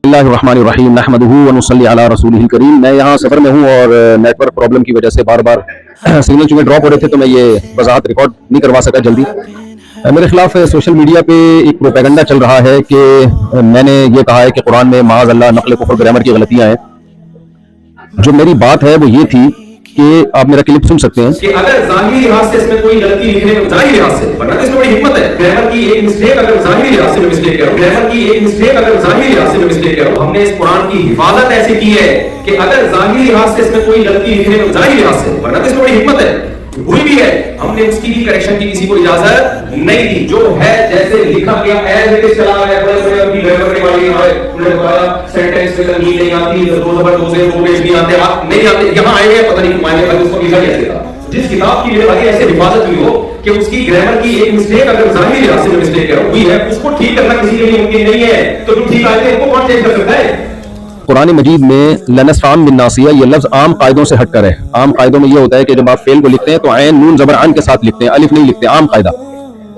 बिस्मिल्लाहिर्रहमानिर्रहीम नहमदुहु व नुसल्ली अला रसूलिहिल करीम। मैं यहाँ सफ़र में हूँ और नेटवर्क प्रॉब्लम की वजह से बार बार सिग्नल चूँकि ड्रॉप हो रहे थे तो मैं ये वजाहत रिकॉर्ड नहीं करवा सका जल्दी। मेरे खिलाफ सोशल मीडिया पे एक प्रोपेगेंडा चल रहा है कि मैंने ये कहा है कि कुरान में माज़ अल्लाह नक़ल कुफ़्र ग्रामर की गलतियाँ हैं। जो मेरी बात है वो ये थी कि आप मेरा क्लिप सुन सकते हैं कि अगर ज़ाहिरी लिहाज से इसमें कोई गलती लिखने में ज़ाहिरी लिहाज से, वरना इसमें बड़ी हिम्मत है, ग्रामर की एक मिस्टेक अगर ज़ाहिरी लिहाज से मैं मिस्टेक करूं, ग्रामर की एक मिस्टेक अगर ज़ाहिरी लिहाज से मैं मिस्टेक करूं, हमने इस कुरान की हिफाजत ऐसे की है कि अगर ज़ाहिरी लिहाज से इसमें कोई गलती लिखने में ज़ाहिरी लिहाज से, वरना इसमें बड़ी हिम्मत है, हुई भी है, हमने उसकी भी करेक्शन की किसी को इजाजत नहीं दी। जो है जैसे लिखा गया एज इट इज चला है, बड़े अपनी ग्रामर करने वाली है, उन्होंने बताया सेंटेंस में तंगीद नहीं आती, दो नंबर दो से दो पेज नहीं आते, आप नहीं आते, यहाँ आए हैं पता नहीं मायने पर उसको लिखा कैसे था। जिस किताब की मेरे भाई ऐसे हिफाजत हुई हो कि उसकी ग्रामर की एक मिस्टेक अगर ज़ाहिरी लिहाज से मिस्टेक हुई है, उसको ठीक करना किसी के लिए मुमकिन नहीं है, तो जो ठीक आए थे इनको कौन चेंज कर सकता है? कुरान मजीद में लनस्फाम बिन नासिया ये लफ्ज़ आम कायदों से हटकर है। आम कायदों में ये होता है कि जब आप फेल को लिखते हैं तो ऐन नून ज़बर आन के साथ लिखते हैं, अलिफ नहीं लिखते, आम कायदा।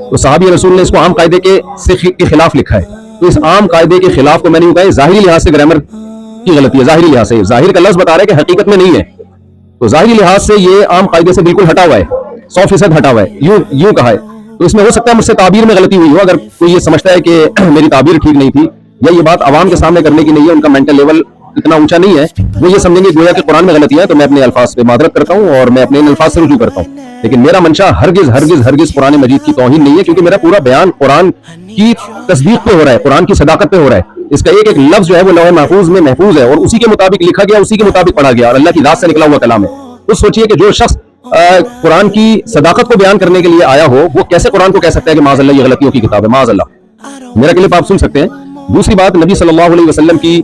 तो सहाबी रसूल ने इसको आम कायदे के खिलाफ लिखा है। तो इस आम कायदे के खिलाफ को मैंने कहा ज़ाहिरी लिहाज से ग्रामर की गलती है। ज़ाहिरी लिहाज से, ज़ाहिर का लफ्ज़ बता रहा है कि हकीकत में नहीं है, तो ज़ाहिरी लिहाज से ये आम कायदे से बिल्कुल हटा हुआ है, 100% हटा हुआ है, यूं कहा है। तो इसमें हो सकता है मुझसे ताबीर में गलती हुई हो। अगर कोई ये समझता है कि मेरी ताबीर ठीक नहीं थी या ये बात आवाम के सामने करने की नहीं है, उनका मेंटल लेवल इतना ऊंचा नहीं है, वो ये समझेंगे गोया कि कुरान में गलतियां है, तो मैं अपने अल्फाज पे मादरत करता हूं और मैं अपने इन अल्फाज से रुजू करता हूं। लेकिन मेरा मंशा हरगिज हरगिज हरगिज कुरान मजीद की तौहीन नहीं है, क्योंकि मेरा पूरा बयान कुरान की तस्दीक पे हो रहा है, कुरान की सदाकत पे हो रहा है। इसका एक एक लफ्ज जो है वो लौह महफूज में महफूज है और उसी के मुताबिक लिखा गया, उसी के मुताबिक पढ़ा गया और अल्लाह की जात से निकला हुआ कलाम है। तो सोचिए कि जो शख्स कुरान की सदाकत को बयान करने के लिए आया हो, वो कैसे कुरान को कह सकता है कि माज़ अल्लाह ये गलतियों की किताब है। माज़ अल्लाह। मेरा क्लिप आप सुन सकते हैं। दूसरी बात, नबी सल्लल्लाहु अलैहि वसल्लम की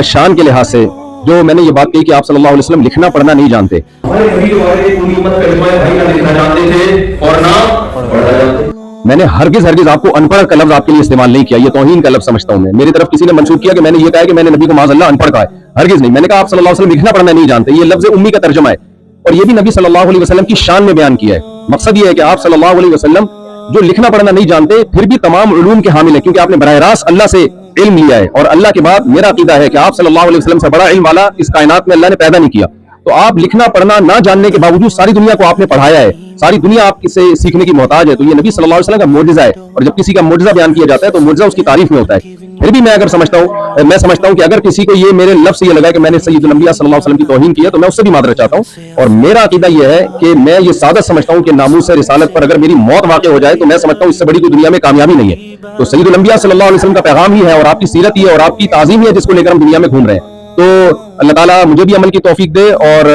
शान के लिहाज से जो मैंने ये बात कही कि आप सल्लल्लाहु अलैहि वसल्लम लिखना पढ़ना नहीं जानते। हमारे नबी के बारे में पूरी उम्मत कलमा भाई ना लिखना जानते थे और ना पढ़ना जानते। मैंने हरगिज हरगिज आपको अनपढ़ का लफ्ज आपके लिए इस्तेमाल नहीं किया, ये तौहीन का लफ्ज समझता हूं मैं। मेरी तरफ किसी ने मंसूब किया कि मैंने ये कहा कि मैंने नबी को माज़ अल्लाह अनपढ़ कहा है, हरगिज नहीं। मैंने कहा आप सल्लल्लाहु अलैहि वसल्लम लिखना पढ़ना नहीं जानते, ये लफ्ज उम्मी का तर्जुमा है और ये भी नबी सल्लल्लाहु अलैहि वसल्लम की शान में बयान किया है। मकसद ये है कि आप सल्लल्लाहु अलैहि वसल्लम जो लिखना पढ़ना नहीं जानते फिर भी तमाम उलूम के हामिल है, क्योंकि आपने बराह रास्त अल्लाह से इल्म लिया है और अल्लाह के बाद मेरा अकीदा है कि आप सल्लल्लाहु अलैहि वसल्लम से बड़ा इल्म वाला इस कायनात में अल्लाह ने पैदा नहीं किया। तो आप लिखना पढ़ना ना जानने के बावजूद सारी दुनिया को आपने पढ़ाया है, सारी दुनिया आपसे सीखने की मोहताज है। तो ये नबी सल्लल्लाहु अलैहि वसल्लम का मोजज़ा है और जब किसी का मोजज़ा बयान किया जाता है तो मोजज़ा उसकी तारीफ में होता है। फिर भी मैं समझता हूं कि अगर किसी को ये मेरे लफ्ज़ से ये लगा कि मैंने सय्यदुल अंबिया सल्लल्लाहु अलैहि वसल्लम की तौहीन की है तो मैं उससे भी मादरत चाहता हूं। और मेरा अकीदा ये है कि मैं ये सादत समझता हूं कि नामूस से रिसालत पर अगर मेरी मौत वाक़ हो जाए तो मैं समझता हूं इससे बड़ी कोई दुनिया में कामयाबी नहीं है। तो सय्यदुल अंबिया सल्लल्लाहु अलैहि वसल्लम का पैगाम ही है और आपकी सीरत ही है और आपकी ताज़ीम ही है जिसको लेकर हम दुनिया में घूम रहे हैं। तो अल्लाह ताला मुझे भी अमल की तौफीक दे और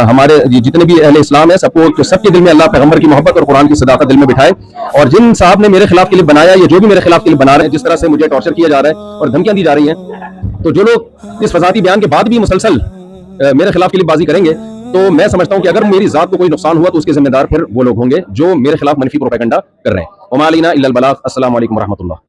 हमारे जितने भी अहले इस्लाम है सबको, सबके दिल में अल्लाह पैगंबर की मोहब्बत और कुरान की सदाकत दिल में बिठाए। और जिन साहब ने मेरे खिलाफ क्लिप बनाया या जो भी मेरे खिलाफ क्लिप बना रहे हैं, जिस तरह से मुझे टॉर्चर किया जा रहा है और धमकियां दी जा रही हैं, तो जो लोग इस फसादी बयान के बाद भी मुसलसल मेरे खिलाफ क्लिपबाजी करेंगे, तो मैं समझता हूं कि अगर मेरी जात को कोई नुकसान हुआ तो उसके जिम्मेदार फिर वो लोग होंगे जो मेरे खिलाफ मनफी प्रोपेगेंडा कर रहे हैं। वमा अलैना इल्लल बलाग। अस्सलामु अलैकुम व रहमतुल्लाह।